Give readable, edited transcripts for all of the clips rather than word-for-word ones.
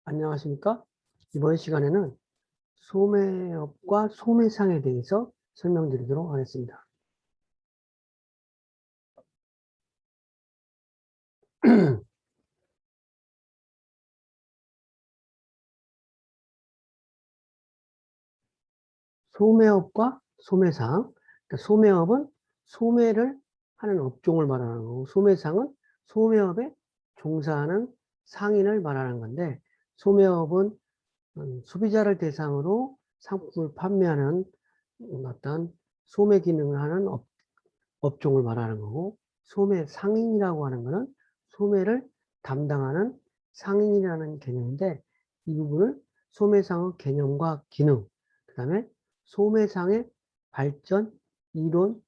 안녕하십니까? 이번 시간에는 소매업과 소매상에 대해서 설명드리도록 하겠습니다. 소매업과 소매상. 그러니까 소매업은 소매를 하는 업종을 말하는 거고, 소매상은 소매업에 종사하는 상인을 말하는 건데, 소매업은 소비자를 대상으로 상품을 판매하는 어떤 소매 기능을 하는 업종을 말하는 거고, 소매 상인이라고 하는 것은 소매를 담당하는 상인이라는 개념인데, 이 부분을 소매상의 개념과 기능, 그 다음에 소매상의 발전, 이론을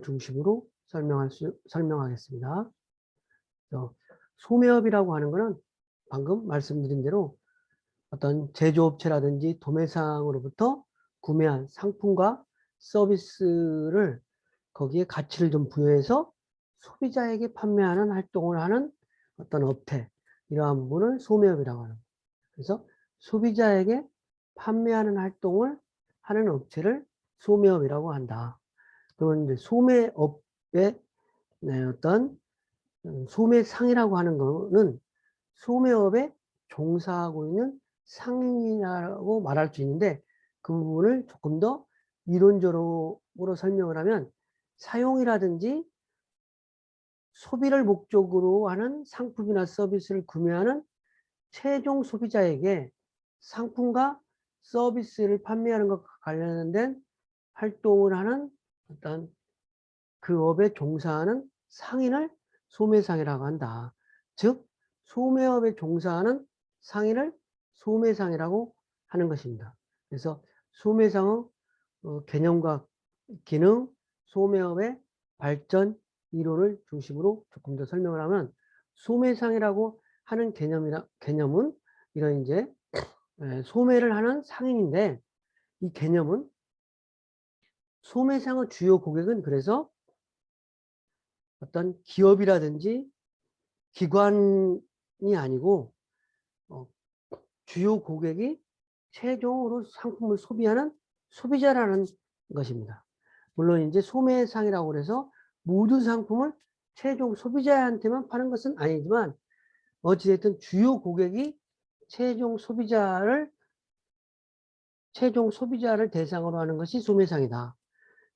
중심으로 설명하겠습니다. 소매업이라고 하는 것은 방금 말씀드린 대로 어떤 제조업체라든지 도매상으로부터 구매한 상품과 서비스를 거기에 가치를 좀 부여해서 소비자에게 판매하는 활동을 하는 어떤 업태, 이러한 부분을 소매업이라고 하는 거예요. 그래서 소비자에게 판매하는 활동을 하는 업체를 소매업이라고 한다. 그러면 이제 소매업의 어떤 소매상이라고 하는 거는 소매업에 종사하고 있는 상인이라고 말할 수 있는데, 그 부분을 조금 더 이론적으로 설명을 하면 사용이라든지 소비를 목적으로 하는 상품이나 서비스를 구매하는 최종 소비자에게 상품과 서비스를 판매하는 것과 관련된 활동을 하는 어떤 그 업에 종사하는 상인을 소매상이라고 한다. 즉 소매업에 종사하는 상인을 소매상이라고 하는 것입니다. 그래서 소매상의 개념과 기능, 소매업의 발전, 이론을 중심으로 조금 더 설명을 하면, 소매상이라고 하는 개념은 이런 이제 소매를 하는 상인인데, 이 개념은 소매상의 주요 고객은 그래서 어떤 기업이라든지 기관이 아니고 주요 고객이 최종으로 상품을 소비하는 소비자라는 것입니다. 물론 이제 소매상이라고 해서 모든 상품을 최종 소비자한테만 파는 것은 아니지만, 어찌됐든 주요 고객이 최종 소비자를 대상으로 하는 것이 소매상이다.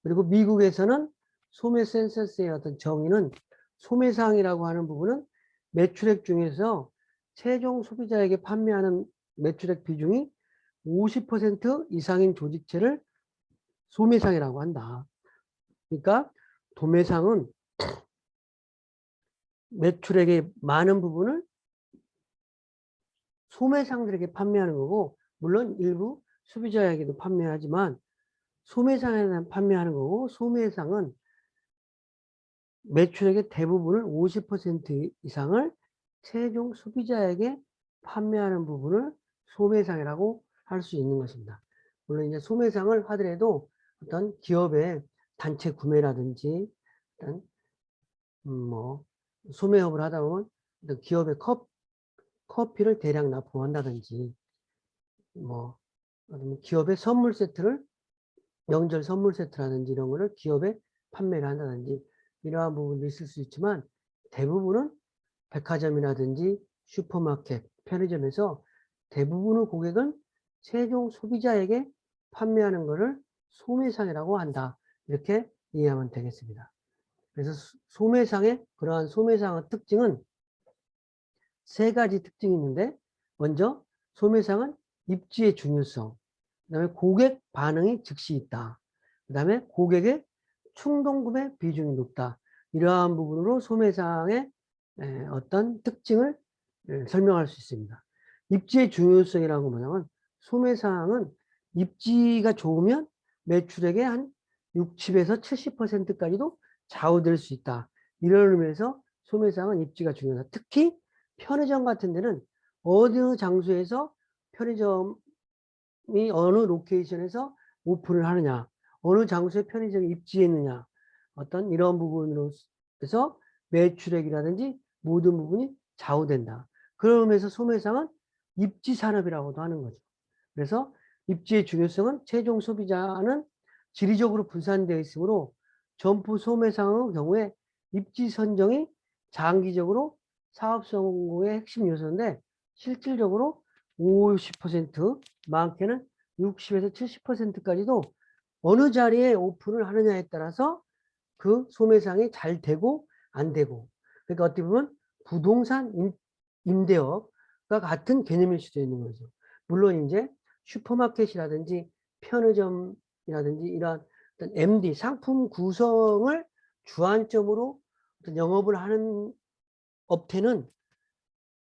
그리고 미국에서는 소매 센서스의 어떤 정의는, 소매상이라고 하는 부분은 매출액 중에서 최종 소비자에게 판매하는 매출액 비중이 50% 이상인 조직체를 소매상이라고 한다. 그러니까 도매상은 매출액의 많은 부분을 소매상들에게 판매하는 거고, 물론 일부 소비자에게도 판매하지만 소매상에는 판매하는 거고, 소매상은 매출액의 대부분을 50% 이상을 최종 소비자에게 판매하는 부분을 소매상이라고 할 수 있는 것입니다. 물론 이제 소매상을 하더라도 어떤 기업의 단체 구매라든지 어떤 소매업을 하다 보면 기업의 커피를 대량 납품한다든지 기업의 선물 세트를, 명절 선물 세트라든지 이런 거를 기업에 판매를 한다든지 이러한 부분도 있을 수 있지만, 대부분은 백화점이라든지 슈퍼마켓, 편의점에서 대부분의 고객은 최종 소비자에게 판매하는 것을 소매상이라고 한다. 이렇게 이해하면 되겠습니다. 그래서 그러한 소매상의 특징은 세 가지 특징이 있는데, 먼저 소매상은 입지의 중요성, 그 다음에 고객 반응이 즉시 있다, 그 다음에 고객의 충동구매 비중이 높다. 이러한 부분으로 소매상의 어떤 특징을 설명할 수 있습니다. 입지의 중요성이라고 뭐냐면, 소매상은 입지가 좋으면 매출액의 한 60에서 70%까지도 좌우될 수 있다. 이런 의미에서 소매상은 입지가 중요하다. 특히 편의점 같은 데는 어느 장소에서 편의점이 어느 로케이션에서 오픈을 하느냐, 어느 장소에 편의점이 입지해 있느냐, 어떤 이런 부분으로 해서 매출액이라든지 모든 부분이 좌우된다. 그러면서 소매상은 입지 산업이라고도 하는 거죠. 그래서 입지의 중요성은 최종 소비자는 지리적으로 분산되어 있으므로 점포 소매상의 경우에 입지 선정이 장기적으로 사업 성공의 핵심 요소인데 실질적으로 50%, 많게는 60에서 70%까지도 어느 자리에 오픈을 하느냐에 따라서 그 소매상이 잘 되고 안 되고, 그러니까 어떻게 보면 부동산 임대업과 같은 개념일 수도 있는 거죠. 물론 이제 슈퍼마켓이라든지 편의점이라든지 이런 어떤 MD 상품 구성을 주안점으로 어떤 영업을 하는 업체는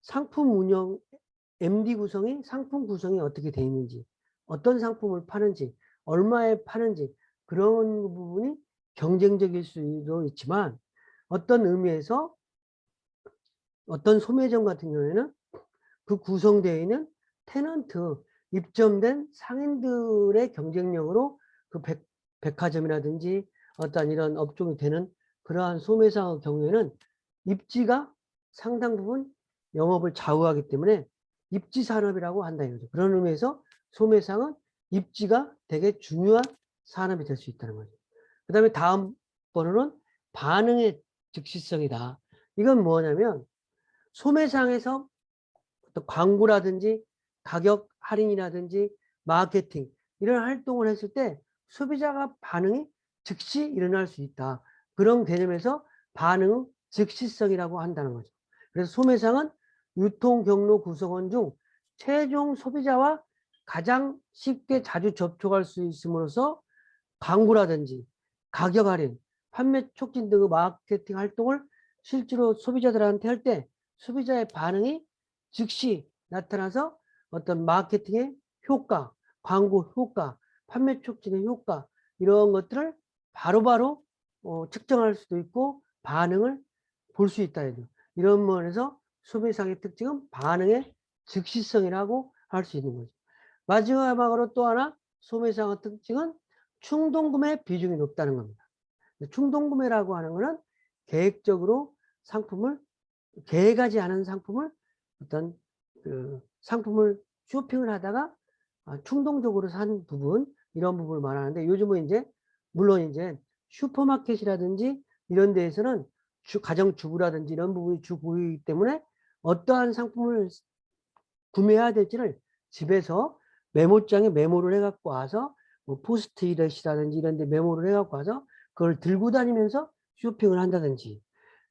상품 운영 MD 구성이 상품 구성이 어떻게 되어 있는지, 어떤 상품을 파는지, 얼마에 파는지, 그런 부분이 경쟁적일 수도 있지만 어떤 의미에서 어떤 소매점 같은 경우에는 그 구성되어 있는 테넌트, 입점된 상인들의 경쟁력으로 그 백화점이라든지 어떤 이런 업종이 되는 그러한 소매상의 경우에는 입지가 상당 부분 영업을 좌우하기 때문에 입지 산업이라고 한다 이거죠. 그런 의미에서 소매상은 입지가 되게 중요한 산업이 될 수 있다는 거죠. 그 다음에 다음 번호는 반응의 즉시성이다. 이건 뭐냐면 소매상에서 또 광고라든지 가격 할인이라든지 마케팅 이런 활동을 했을 때 소비자가 반응이 즉시 일어날 수 있다. 그런 개념에서 반응 즉시성이라고 한다는 거죠. 그래서 소매상은 유통 경로 구성원 중 최종 소비자와 가장 쉽게 자주 접촉할 수 있음으로써 광고라든지 가격 할인, 판매 촉진 등의 마케팅 활동을 실제로 소비자들한테 할 때 소비자의 반응이 즉시 나타나서 어떤 마케팅의 효과, 광고 효과, 판매 촉진의 효과 이런 것들을 바로바로 측정할 수도 있고 반응을 볼 수 있다. 이런 면에서 소비상의 특징은 반응의 즉시성이라고 할 수 있는 거죠. 마지막으로 또 하나 소매상의 특징은 충동구매 비중이 높다는 겁니다. 충동구매라고 하는 것은 계획적으로 상품을 계획하지 않은 상품을 어떤 그 상품을 쇼핑을 하다가 충동적으로 산 부분 이런 부분을 말하는데 요즘은 이제 물론 이제 슈퍼마켓이라든지 이런 데에서는 가정주부라든지 이런 부분이 주구이기 때문에 어떠한 상품을 구매해야 될지를 집에서 메모장에 메모를 해갖고 와서 뭐 포스트잇이라든지 이런 데 메모를 해갖고 와서 그걸 들고 다니면서 쇼핑을 한다든지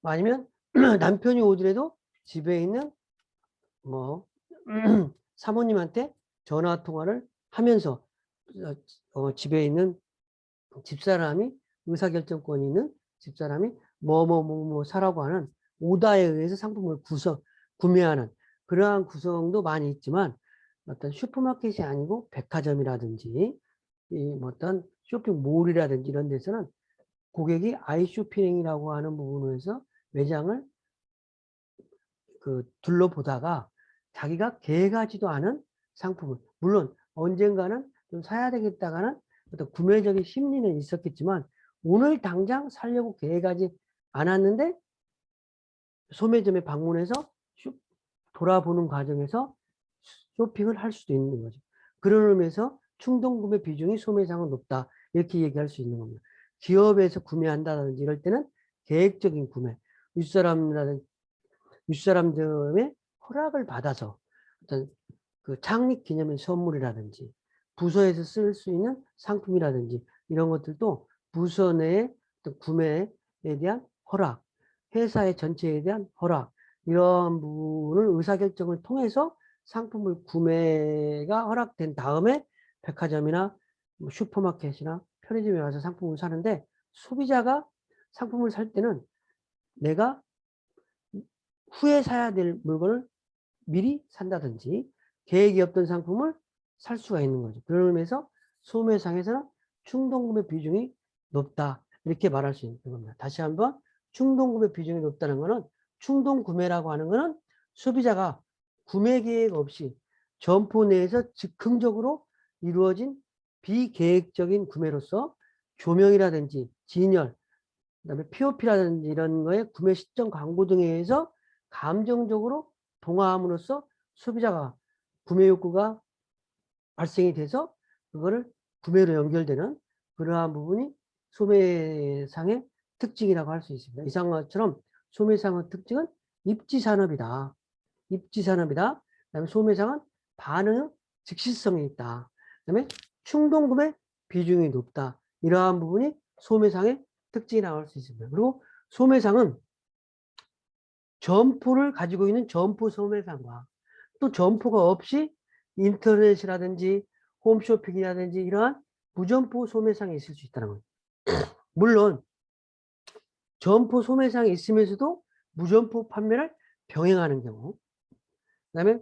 아니면 남편이 오더라도 집에 있는 뭐 사모님한테 전화 통화를 하면서 집에 있는 집사람이 의사결정권이 있는 집사람이 뭐 사라고 하는 오다에 의해서 상품을 구매하는 그러한 구성도 많이 있지만 어떤 슈퍼마켓이 아니고 백화점이라든지 뭐 어떤 쇼핑몰이라든지 이런 데서는 고객이 아이쇼핑이라고 하는 부분에서 매장을 둘러보다가 자기가 계획하지도 않은 상품을 물론 언젠가는 좀 사야 되겠다가는 어떤 구매적인 심리는 있었겠지만 오늘 당장 사려고 계획하지 않았는데 소매점에 방문해서 돌아보는 과정에서 쇼핑을 할 수도 있는 거죠. 그런 의미에서 충동구매 비중이 소매상은 높다 이렇게 얘기할 수 있는 겁니다. 기업에서 구매한다든지 이럴 때는 계획적인 구매 윗사람들의 허락을 받아서 어떤 그 창립 기념일 선물이라든지 부서에서 쓸 수 있는 상품이라든지 이런 것들도 부서 내의 구매에 대한 허락, 회사의 전체에 대한 허락 이런 부분을 의사결정을 통해서 상품을 구매가 허락된 다음에 백화점이나 뭐 슈퍼마켓이나 편의점에 가서 상품을 사는데 소비자가 상품을 살 때는 내가 후에 사야 될 물건을 미리 산다든지 계획이 없던 상품을 살 수가 있는 거죠. 그런 의미에서 소매상에서는 충동구매 비중이 높다 이렇게 말할 수 있는 겁니다. 다시 한번 충동구매 비중이 높다는 것은 충동구매라고 하는 것은 소비자가 구매 계획 없이 점포 내에서 즉흥적으로 이루어진 비계획적인 구매로서 조명이라든지 진열, 그다음에 POP라든지 이런 거에 구매 시점 광고 등에 의해서 감정적으로 동화함으로써 소비자가 구매 욕구가 발생이 돼서 그거를 구매로 연결되는 그러한 부분이 소매상의 특징이라고 할 수 있습니다. 이상처럼 소매상의 특징은 입지산업이다. 입지산업이다. 그다음에 소매상은 반응 즉시성이 있다. 그다음에 충동구매 비중이 높다. 이러한 부분이 소매상의 특징이라고 할 수 있습니다. 그리고 소매상은 점포를 가지고 있는 점포 소매상과 또 점포가 없이 인터넷이라든지 홈쇼핑이라든지 이러한 무점포 소매상이 있을 수 있다는 거예요. 물론 점포 소매상이 있으면서도 무점포 판매를 병행하는 경우, 그다음에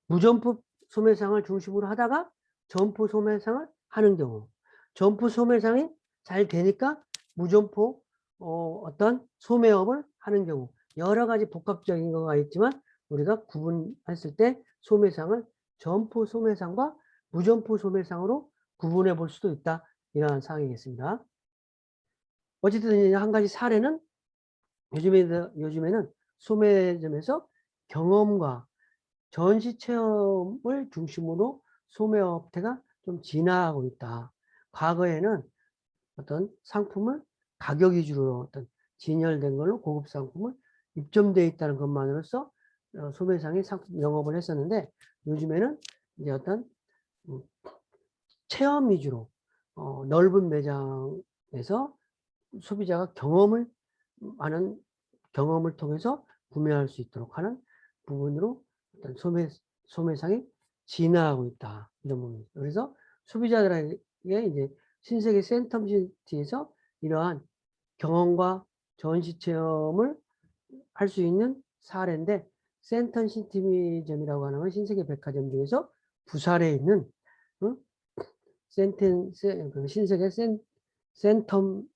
무점포 소매상을 중심으로 하다가 점포 소매상을 하는 경우, 점포 소매상이 잘 되니까 무점포 어떤 소매업을 하는 경우, 여러 가지 복합적인 거가 있지만 우리가 구분했을 때 소매상을 점포 소매상과 무점포 소매상으로 구분해 볼 수도 있다. 이러한 사항이겠습니다. 어쨌든 한 가지 사례는 요즘에는 소매점에서 경험과 전시 체험을 중심으로 소매업체가 좀 진화하고 있다. 과거에는 어떤 상품을 가격 위주로 어떤 진열된 걸로 고급 상품을 입점되어 있다는 것만으로써 소매상의 상품 영업을 했었는데 요즘에는 이제 어떤 체험 위주로 넓은 매장에서 소비자가 많은 경험을 통해서 구매할 수 있도록 하는 부분으로 어떤 소매상이 진화하고 있다. 이런 부분입니다. 그래서 소비자들에게 이제 신세계 센텀시티에서 이러한 경험과 전시 체험을 할 수 있는 사례인데 센텀시티점이라고 하는 건 신세계 백화점 중에서 부산에 있는 신세계 센텀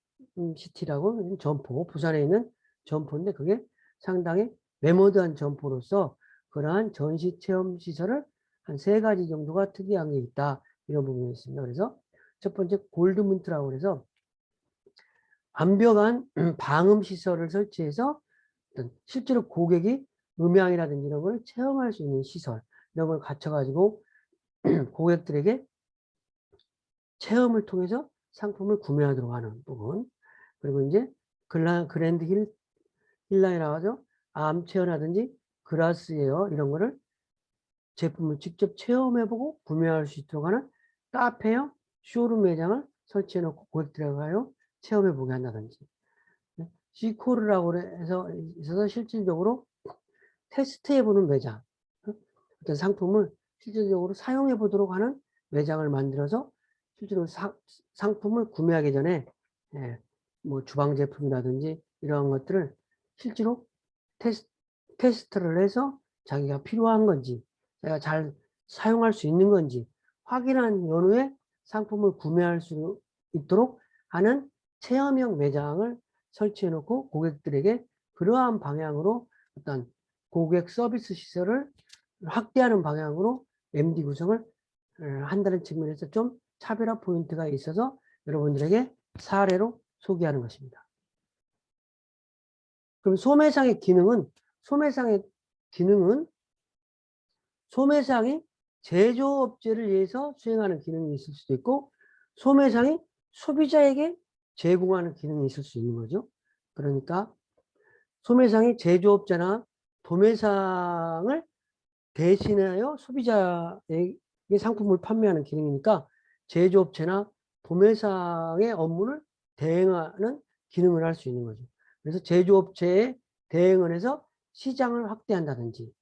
시티라고 점포, 부산에 있는 점포인데 그게 상당히 메모드한 점포로서 그러한 전시 체험 시설을 한 3가지 정도가 특이한 게 있다. 이런 부분이 있습니다. 그래서 첫 번째 골드문트라고 해서 완벽한 방음 시설을 설치해서 실제로 고객이 음향이라든지 이런 걸 체험할 수 있는 시설 이런 걸 갖춰가지고 고객들에게 체험을 통해서 상품을 구매하도록 하는 부분. 그리고 이제 그랜드 힐라이라고 하죠. 암체어라든지 그라스에어 이런 거를 제품을 직접 체험해보고 구매할 수 있도록 하는 카페형 쇼룸 매장을 설치해놓고 고객들에게 가요 체험해보게 한다든지. C코르라고 해서 있어서 실질적으로 테스트해보는 매장. 어떤 상품을 실질적으로 사용해보도록 하는 매장을 만들어서 실제로 상품을 구매하기 전에 뭐 주방 제품이라든지 이러한 것들을 실제로 테스트를 해서 자기가 필요한 건지 내가 잘 사용할 수 있는 건지 확인한 연후에 상품을 구매할 수 있도록 하는 체험형 매장을 설치해 놓고 고객들에게 그러한 방향으로 어떤 고객 서비스 시설을 확대하는 방향으로 MD 구성을 한다는 측면에서 좀 차별화 포인트가 있어서 여러분들에게 사례로 소개하는 것입니다. 그럼 소매상의 소매상이 제조업체를 위해서 수행하는 기능이 있을 수도 있고 소매상이 소비자에게 제공하는 기능이 있을 수 있는 거죠. 그러니까 소매상이 제조업자나 도매상을 대신하여 소비자에게 상품을 판매하는 기능이니까 제조업체나 도매상의 업무를 대행하는 기능을 할 수 있는 거죠. 그래서 제조업체에 대응을 해서 시장을 확대한다든지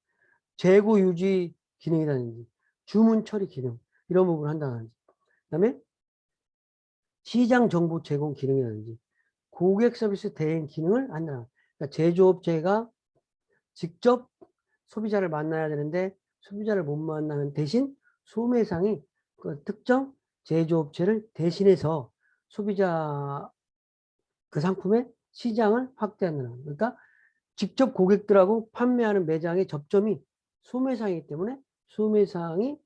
재고 유지 기능이라든지 주문 처리 기능 이런 부분을 한다든지 그다음에 시장 정보 제공 기능이라든지 고객 서비스 대행 기능을 한다. 그러니까 제조업체가 직접 소비자를 만나야 되는데 소비자를 못 만나는 대신 소매상이 그 특정 제조업체를 대신해서 소비자 그 상품의 시장을 확대한다는 거예요. 그러니까 직접 고객들하고 판매하는 매장의 접점이 소매상이기 때문에 소매상이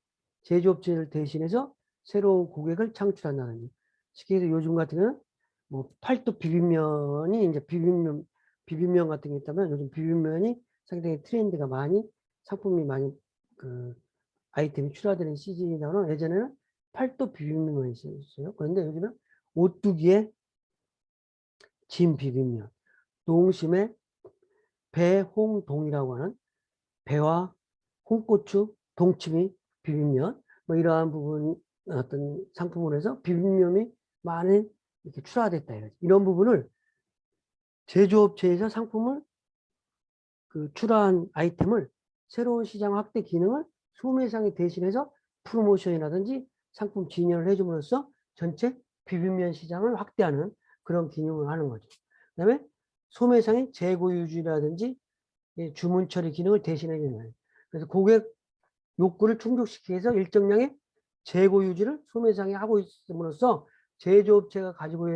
제조업체를 대신해서 새로운 고객을 창출한다는 거예요. 쉽게 해서 요즘 같은 경우는 뭐 팔도 비빔면이 이제 비빔면 같은 게 있다면 요즘 비빔면이 상당히 트렌드가 많이 상품이 많이 그 아이템이 출하되는 시즌이라는 예전에는 팔도 비빔면이 있었어요. 그런데 요즘은 오뚜기에 진 비빔면, 농심의 배홍동이라고 하는 배와 홍고추, 동치미 비빔면 뭐 이러한 부분 어떤 상품으로 해서 비빔면이 많이 이렇게 출하됐다 이거지. 이런 부분을 제조업체에서 상품을 그 출하한 아이템을 새로운 시장 확대 기능을 소매상에 대신해서 프로모션이라든지 상품 진열을 해줌으로써 전체 비빔면 시장을 확대하는 그런 기능을 하는 거죠. 그 다음에 소매상의 재고 유지라든지 주문 처리 기능을 대신해 주는 거예요. 그래서 고객 욕구를 충족시키기 위해서 일정량의 재고 유지를 소매상에 하고 있음으로써 제조업체가 가지고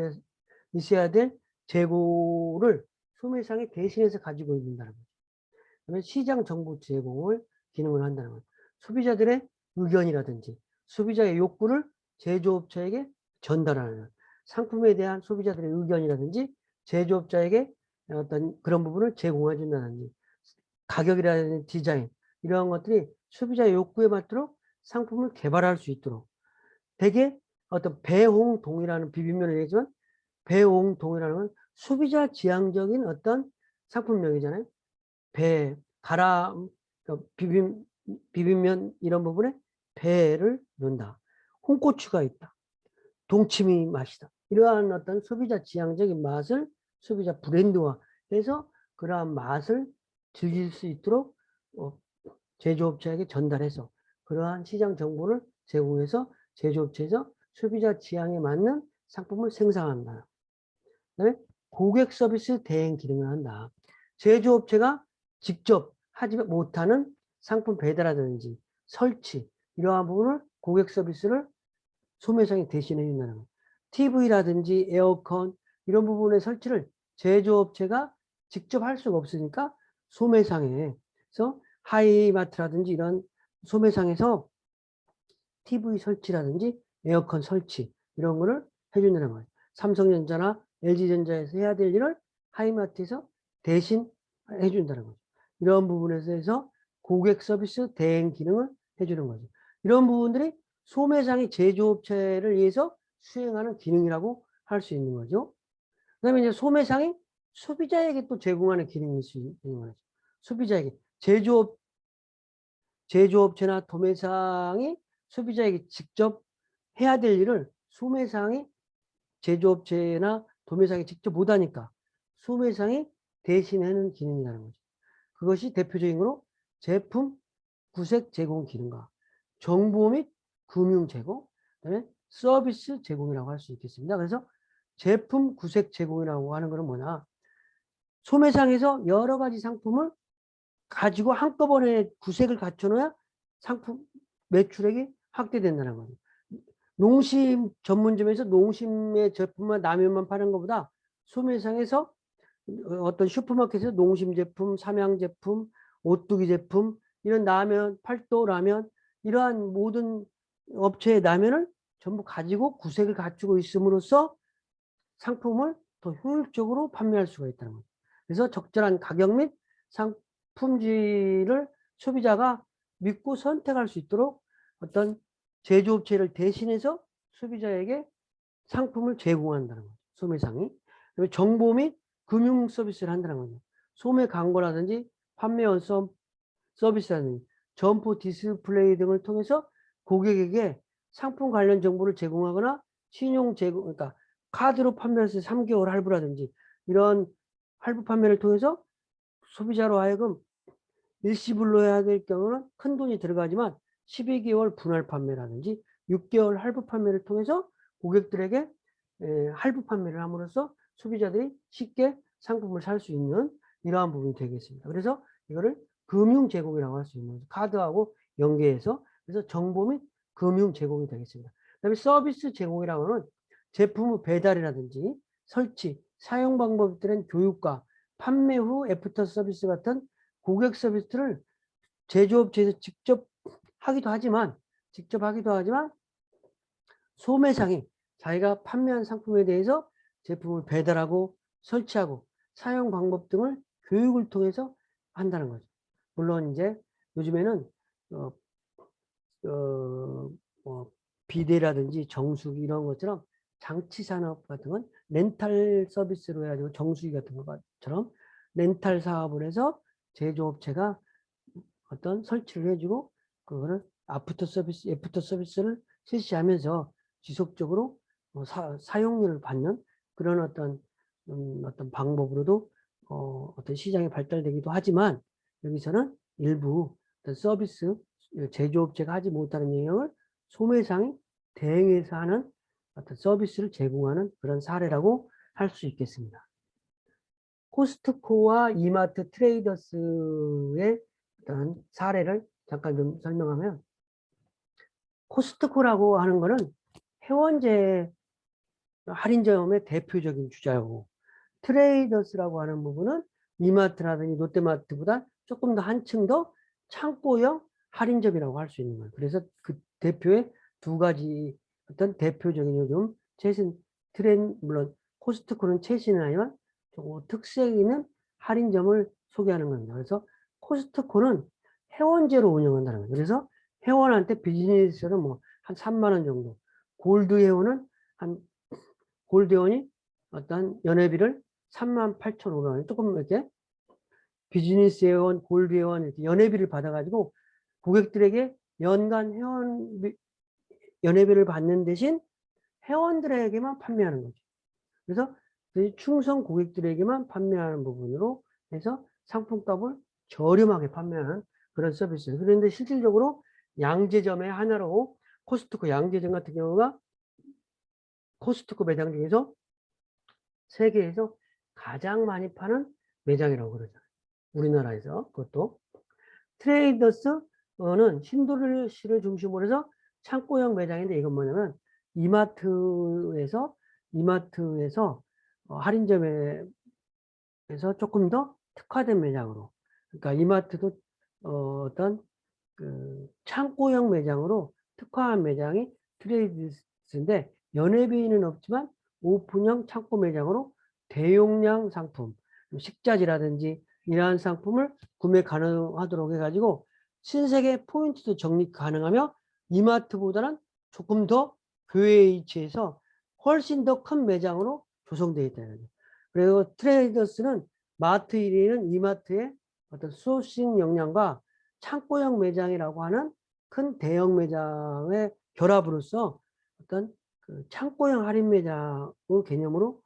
있어야 될 재고를 소매상에 대신해서 가지고 있는다는 거죠. 그다음에 시장 정보 제공을 기능을 한다는 거예요. 소비자들의 의견이라든지 소비자의 욕구를 제조업자에게 전달하는 상품에 대한 소비자들의 의견이라든지 제조업자에게 어떤 그런 부분을 제공해 준다든지 가격이라든지 디자인 이러한 것들이 소비자의 욕구에 맞도록 상품을 개발할 수 있도록 대개 어떤 배홍동이라는 비빔면을 얘기하지만 배홍동이라는 건 소비자 지향적인 어떤 상품명이잖아요. 배, 갈아, 비빔면 이런 부분에 배를 넣는다. 홍고추가 있다. 동치미 맛이다. 이러한 어떤 소비자 지향적인 맛을 소비자 브랜드화 해서 그러한 맛을 즐길 수 있도록 제조업체에게 전달해서 그러한 시장 정보를 제공해서 제조업체에서 소비자 지향에 맞는 상품을 생산한다. 그다음에 고객 서비스 대행 기능을 한다. 제조업체가 직접 하지 못하는 상품 배달이라든지 설치 이러한 부분을 고객 서비스를 소매상이 대신해 준다는 거. TV라든지 에어컨 이런 부분의 설치를 제조업체가 직접 할 수가 없으니까 소매상에서 하이마트라든지 이런 소매상에서 TV 설치라든지 에어컨 설치 이런 거를 해준다는 거예요. 삼성전자나 LG전자에서 해야 될 일을 하이마트에서 대신 해준다는 거죠. 이런 부분에서 해서 고객 서비스 대행 기능을 해주는 거죠. 이런 부분들이 소매상의 제조업체를 위해서 수행하는 기능이라고 할 수 있는 거죠. 그 다음에 이제 소매상이 소비자에게 또 제공하는 기능일 수 있는 거죠. 소비자에게 제조업체나 도매상이 소비자에게 직접 해야 될 일을 소매상이 제조업체나 도매상이 직접 못하니까 소매상이 대신하는 기능이라는 거죠. 그것이 대표적인 거로 제품 구색 제공 기능과 정보 및 금융 제공, 그다음에 서비스 제공이라고 할 수 있겠습니다. 그래서 제품 구색 제공이라고 하는 것은 뭐냐? 소매상에서 여러 가지 상품을 가지고 한꺼번에 구색을 갖춰놓아야 상품 매출액이 확대된다는 거예요. 농심 전문점에서 농심의 제품만 라면만 파는 것보다 소매상에서 어떤 슈퍼마켓에서 농심 제품, 삼양 제품, 오뚜기 제품 이런 라면, 팔도 라면 이러한 모든 업체의 라면을 전부 가지고 구색을 갖추고 있음으로써 상품을 더 효율적으로 판매할 수가 있다는 거예요. 그래서 적절한 가격 및 상품질을 소비자가 믿고 선택할 수 있도록 어떤 제조업체를 대신해서 소비자에게 상품을 제공한다는 거죠. 소매상이. 그리고 정보 및 금융 서비스를 한다는 거죠. 소매 광고라든지 판매 원서 서비스라든지 점포 디스플레이 등을 통해서 고객에게 상품 관련 정보를 제공하거나 신용 제공, 그러니까 카드로 판매해서 3개월 할부라든지 이런 할부 판매를 통해서 소비자로 하여금 일시불로 해야 될 경우는 큰 돈이 들어가지만 12개월 분할 판매라든지 6개월 할부 판매를 통해서 고객들에게 할부 판매를 함으로써 소비자들이 쉽게 상품을 살 수 있는 이러한 부분이 되겠습니다. 그래서 이거를 금융 제공이라고 할 수 있는 거죠. 카드하고 연계해서 그래서 정보 및 금융 제공이 되겠습니다. 그다음에 서비스 제공이라고 하는 제품 배달이라든지 설치, 사용 방법들은 교육과 판매 후 애프터 서비스 같은 고객 서비스를 제조업체에서 직접 하기도 하지만 소매상이 자기가 판매한 상품에 대해서 제품을 배달하고 설치하고 사용 방법 등을 교육을 통해서 한다는 거죠. 물론 이제 요즘에는 어, 어, 뭐 비대라든지 정수기 이런 것처럼 장치 산업 같은 건 렌탈 서비스로 해가지고 정수기 같은 것처럼 렌탈 사업을 해서 제조업체가 어떤 설치를 해주고 그거를 애프터 서비스를 실시하면서 지속적으로 사용료를 받는 그런 어떤 방법으로도 어떤 시장이 발달되기도 하지만 여기서는 일부 어떤 서비스 제조업체가 하지 못하는 영역을 소매상이 대행해서 하는 어떤 서비스를 제공하는 그런 사례라고 할 수 있겠습니다. 코스트코와 이마트 트레이더스의 어떤 사례를 잠깐 좀 설명하면 코스트코라고 하는 거는 회원제 할인점의 대표적인 주자고 트레이더스라고 하는 부분은 이마트라든지 롯데마트보다 조금 더 한층 더 창고형 할인점이라고 할 수 있는 거예요. 그래서 그 대표의 두 가지 어떤 대표적인 요즘 최신 물론 코스트코는 최신은 아니지만 조금 특색 있는 할인점을 소개하는 겁니다. 그래서 코스트코는 회원제로 운영한다는 거예요. 그래서 회원한테 비즈니스는 뭐 한 3만 원 정도, 골드 회원은 한 골드 회원이 어떤 연회비를 38,500원 조금 이렇게 비즈니스 회원, 골드 회원 이렇게 연회비를 받아가지고 고객들에게 연간 연회비를 받는 대신 회원들에게만 판매하는 거죠. 그래서 충성 고객들에게만 판매하는 부분으로 해서 상품값을 저렴하게 판매하는 그런 서비스예요. 그런데 실질적으로 양재점의 하나로 코스트코 양재점 같은 경우가 코스트코 매장 중에서 세계에서 가장 많이 파는 매장이라고 그러잖아요. 우리나라에서 그것도 트레이더스는 신도시를 중심으로 해서 창고형 매장인데 이건 뭐냐면 이마트에서 할인점에서 조금 더 특화된 매장으로 그러니까 이마트도 어떤 그 창고형 매장으로 특화한 매장이 트레이더스인데 연회비는 없지만 오픈형 창고 매장으로 대용량 상품, 식자재라든지 이러한 상품을 구매 가능하도록 해가지고 신세계 포인트도 적립 가능하며 이마트보다는 조금 더 교외에 위치해서 훨씬 더 큰 매장으로 조성되어 있다는 거죠. 그리고 트레이더스는 마트 1위는 이마트의 어떤 소싱 역량과 창고형 매장이라고 하는 큰 대형 매장의 결합으로서 어떤 그 창고형 할인 매장의 개념으로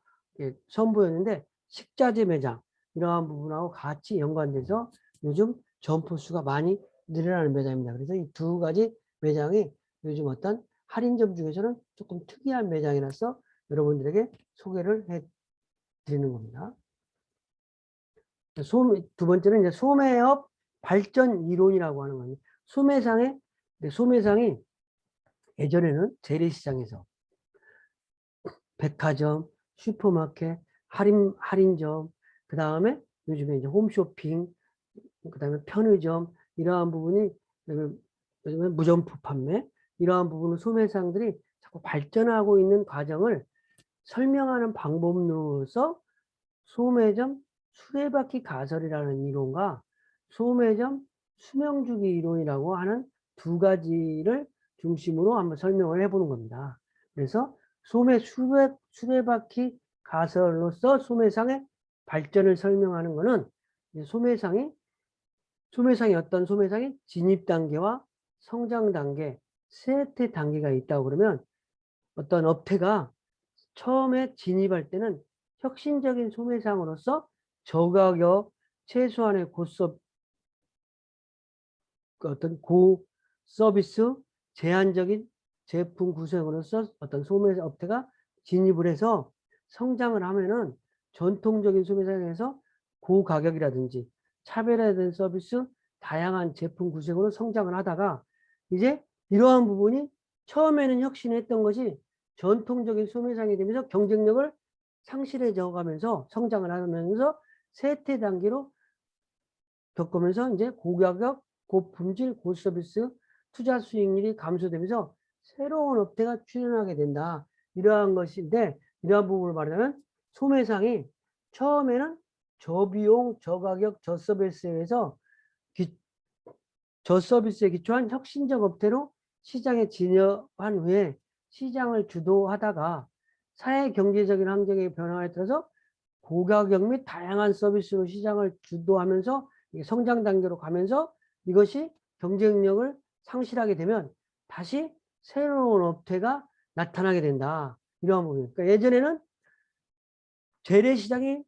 선보였는데 식자재 매장 이러한 부분하고 같이 연관돼서 요즘 점포 수가 많이 늘어나는 매장입니다. 그래서 이 두 가지 매장이 요즘 어떤 할인점 중에서는 조금 특이한 매장이라서 여러분들에게 소개를 해 드리는 겁니다. 두 번째는 이제 소매업 발전 이론이라고 하는 겁니다. 소매상이 예전에는 재래시장에서 백화점, 슈퍼마켓, 할인점, 그 다음에 요즘에 이제 홈쇼핑, 그 다음에 편의점, 이러한 부분이 요즘에 무점포 판매, 이러한 부분을 소매상들이 자꾸 발전하고 있는 과정을 설명하는 방법으로서 소매점 수레바퀴 가설이라는 이론과 소매점 수명주기 이론이라고 하는 두 가지를 중심으로 한번 설명을 해보는 겁니다. 그래서 수레바퀴 가설로서 소매상의 발전을 설명하는 것은 소매상이 어떤 소매상이 진입 단계와 성장 단계, 세태 단계가 있다고 그러면 어떤 업태가 처음에 진입할 때는 혁신적인 소매상으로서 저가격, 최소한의 어떤 고서비스, 제한적인 제품 구성으로서 어떤 소매 업체가 진입을 해서 성장을 하면은 전통적인 소매상에서 고가격이라든지 차별화된 서비스, 다양한 제품 구성으로 성장을 하다가 이제 이러한 부분이 처음에는 혁신했던 것이 전통적인 소매상이 되면서 경쟁력을 상실해져 가면서 성장을 하면서 세태 단계로 겪으면서 이제 고가격, 고품질, 고서비스, 투자 수익률이 감소되면서 새로운 업태가 출현하게 된다. 이러한 것인데 이러한 부분을 말하자면 소매상이 처음에는 저비용, 저가격, 저서비스에서 저서비스에 기초한 혁신적 업태로 시장에 진입한 후에 시장을 주도하다가 사회 경제적인 환경의 변화에 따라서 고가격 및 다양한 서비스로 시장을 주도하면서 성장 단계로 가면서 이것이 경쟁력을 상실하게 되면 다시 새로운 업태가 나타나게 된다. 이러한 부분입니다. 그러니까 예전에는 재래시장이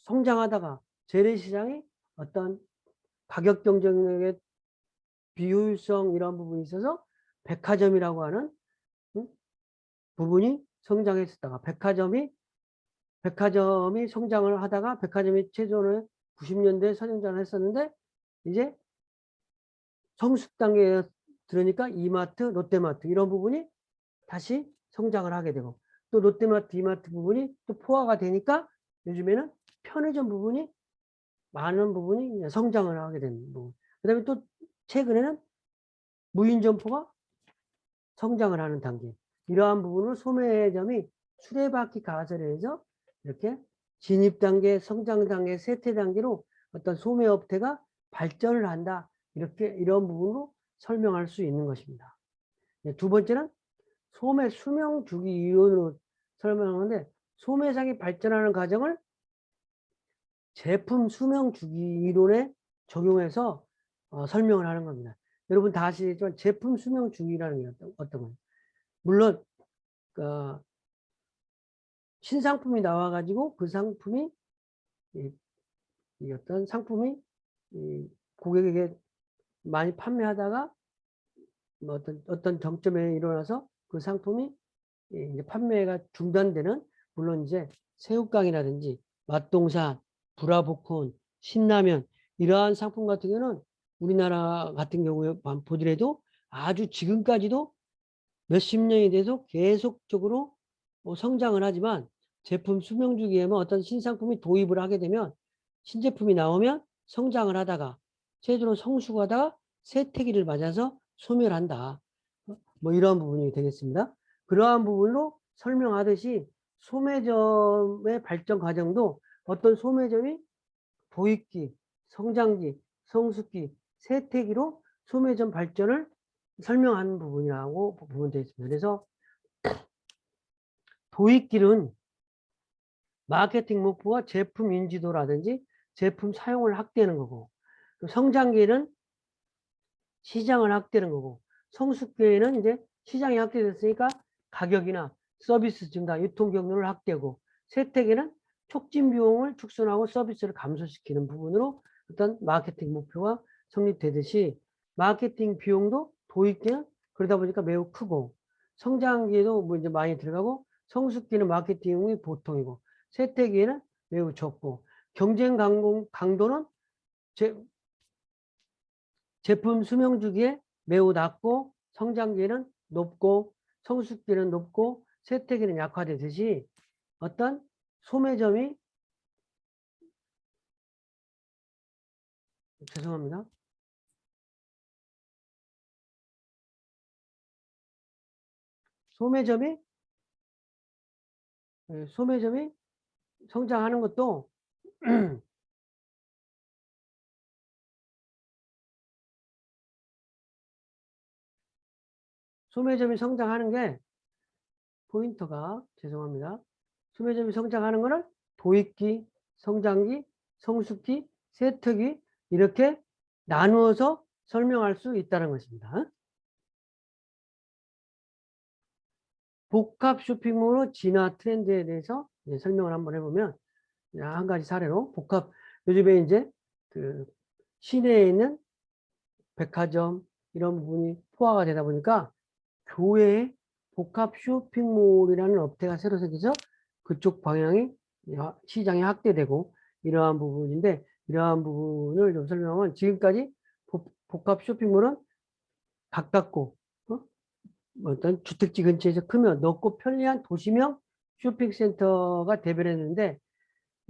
성장하다가 재래시장이 어떤 가격 경쟁력의 비효율성 이런 부분이 있어서 백화점이라고 하는 부분이 성장했었다가 백화점이 성장을 하다가 백화점이 최소는 90년대에 선행장을 했었는데 이제 성숙 단계에 들으니까 이마트, 롯데마트 이런 부분이 다시 성장을 하게 되고 또 롯데마트, 이마트 부분이 또 포화가 되니까 요즘에는 편의점 부분이 많은 부분이 성장을 하게 되는 부분. 그 다음에 또 최근에는 무인 점포가 성장을 하는 단계. 이러한 부분을 소매점이 수레바퀴 가설에서 이렇게 진입 단계, 성장 단계, 쇠퇴 단계로 어떤 소매업태가 발전을 한다. 이렇게 이런 부분으로 설명할 수 있는 것입니다. 두 번째는 소매 수명 주기 이론으로 설명하는데 소매상이 발전하는 과정을 제품 수명 주기 이론에 적용해서 설명을 하는 겁니다. 여러분 다 아시겠지만 제품 수명 주기라는 게 어떤 거예요? 물론 신상품이 나와가지고 그 상품이 이 어떤 상품이 고객에게 많이 판매하다가 뭐 어떤 정점에 일어나서 그 상품이 이제 판매가 중단되는 물론 이제 새우깡이라든지 맛동산, 브라보콘, 신라면 이러한 상품 같은 경우는 우리나라 같은 경우에 보더라도 아주 지금까지도 몇십 년이 돼서 계속적으로 성장을 하지만 제품 수명 주기에만 어떤 신상품이 도입을 하게 되면 신제품이 나오면 성장을 하다가 최대로 성숙하다가 쇠퇴기를 맞아서 소멸한다. 뭐 이러한 부분이 되겠습니다. 그러한 부분으로 설명하듯이 소매점의 발전 과정도 어떤 소매점이 도입기, 성장기, 성숙기, 쇠퇴기로 소매점 발전을 설명하는 부분이라고 보면 되겠습니다. 그래서 도입기는 마케팅 목표와 제품 인지도라든지 제품 사용을 확대하는 거고 성장기는 시장을 확대하는 거고 성숙기에는 이제 시장이 확대됐으니까 가격이나 서비스 증가, 유통 경로를 확대하고 쇠퇴기는 촉진 비용을 축소하고 서비스를 감소시키는 부분으로 어떤 마케팅 목표가 성립되듯이 마케팅 비용도 도입기는 그러다 보니까 매우 크고 성장기에도 뭐 이제 많이 들어가고 성숙기는 마케팅이 보통이고 쇠퇴기에는 매우 적고 경쟁 강도는 제품 수명 주기에 매우 낮고 성장기에는 높고 성숙기는 높고 쇠퇴기는 약화되듯이 어떤 소매점이 죄송합니다. 소매점이 성장하는 것도 소매점이 성장하는 게 포인터가 죄송합니다. 소매점이 성장하는 거는 도입기, 성장기, 성숙기, 쇠퇴기 이렇게 나누어서 설명할 수 있다는 것입니다. 복합 쇼핑몰의 진화 트렌드에 대해서 설명을 한번 해보면 한 가지 사례로 요즘에 이제 그 시내에 있는 백화점 이런 부분이 포화가 되다 보니까 교외에 복합 쇼핑몰이라는 업태가 새로 생겨서 그쪽 방향이 시장이 확대되고 이러한 부분인데 이러한 부분을 좀 설명하면 지금까지 복합 쇼핑몰은 가깝고 어떤 주택지 근처에서 크면 넓고 편리한 도시명 쇼핑센터가 대변했는데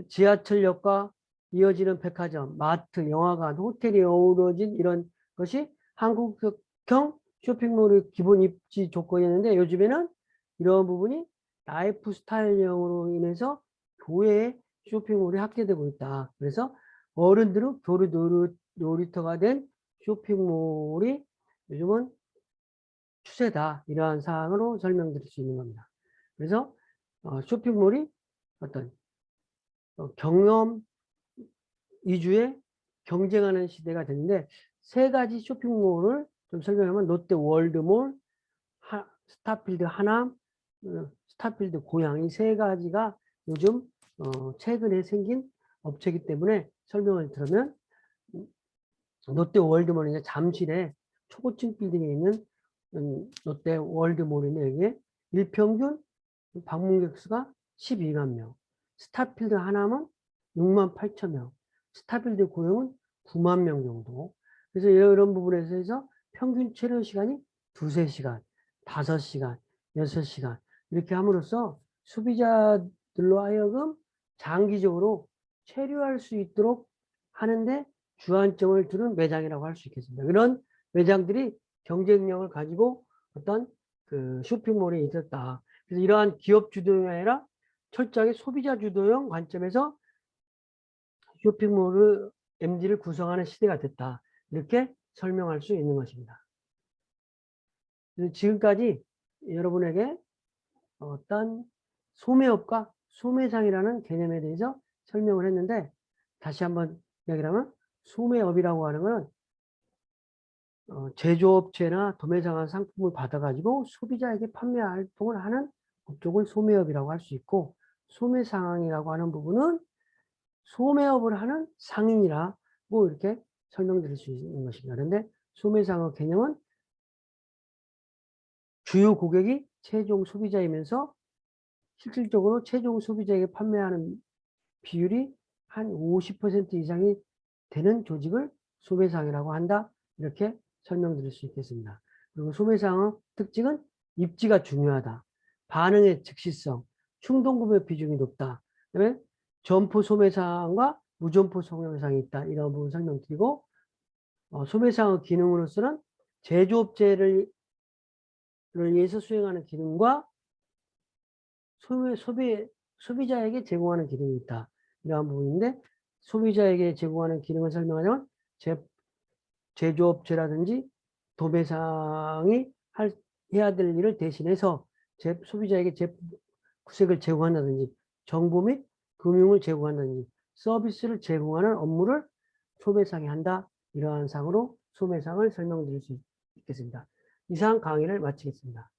지하철역과 이어지는 백화점, 마트, 영화관, 호텔이 어우러진 이런 것이 한국형 쇼핑몰의 기본 입지 조건이었는데 요즘에는 이런 부분이 라이프 스타일형으로 인해서 교외에 쇼핑몰이 확대되고 있다. 그래서 어른들은 놀이터가 된 쇼핑몰이 요즘은 추세다. 이러한 사항으로 설명드릴 수 있는 겁니다. 그래서 쇼핑몰이 어떤 경험 위주의 경쟁하는 시대가 됐는데 세 가지 쇼핑몰을 좀 설명하면 롯데 월드몰, 스타필드 하남, 스타필드 고양 이 세 가지가 요즘 최근에 생긴 업체이기 때문에 설명을 들으면 롯데 월드몰은 이제 잠실에 초고층 빌딩에 있는 롯데 월드몰인데 여기에 일평균 방문객 수가 12만 명, 스타필드 하남은 6만 8천 명, 스타필드 고용은 9만 명 정도. 그래서 이런 부분에서 평균 체류 시간이 2~3시간, 5시간, 6시간 이렇게 함으로써 소비자들로 하여금 장기적으로 체류할 수 있도록 하는데 주안점을 두는 매장이라고 할 수 있겠습니다. 이런 매장들이 경쟁력을 가지고 어떤 그 쇼핑몰에 있었다. 그래서 이러한 기업 주도형이 아니라 철저하게 소비자 주도형 관점에서 쇼핑몰을 MD를 구성하는 시대가 됐다. 이렇게 설명할 수 있는 것입니다. 지금까지 여러분에게 어떤 소매업과 소매상이라는 개념에 대해서 설명을 했는데 다시 한번 이야기를 하면 소매업이라고 하는 것은 제조업체나 도매상한 상품을 받아가지고 소비자에게 판매 활동을 하는 업종을 소매업이라고 할 수 있고 소매상이라고 하는 부분은 소매업을 하는 상인이라고 이렇게 설명드릴 수 있는 것입니다. 그런데 소매상의 개념은 주요 고객이 최종 소비자이면서 실질적으로 최종 소비자에게 판매하는 비율이 한 50% 이상이 되는 조직을 소매상이라고 한다. 이렇게 설명드릴 수 있겠습니다. 그리고 소매상의 특징은 입지가 중요하다. 반응의 즉시성, 충동구매 비중이 높다. 그다음에 점포 소매상과 무점포 소매상이 있다. 이런 부분 설명드리고 소매상의 기능으로서는 제조업체를 위해서 수행하는 기능과 소비자에게 제공하는 기능이 있다. 이러한 부분인데 소비자에게 제공하는 기능을 설명하자면 제조업체라든지 도매상이 해야 될 일을 대신해서 소비자에게 구색을 제공한다든지 정보 및 금융을 제공한다든지 서비스를 제공하는 업무를 소매상이 한다. 이러한 상으로 소매상을 설명드릴 수 있겠습니다. 이상 강의를 마치겠습니다.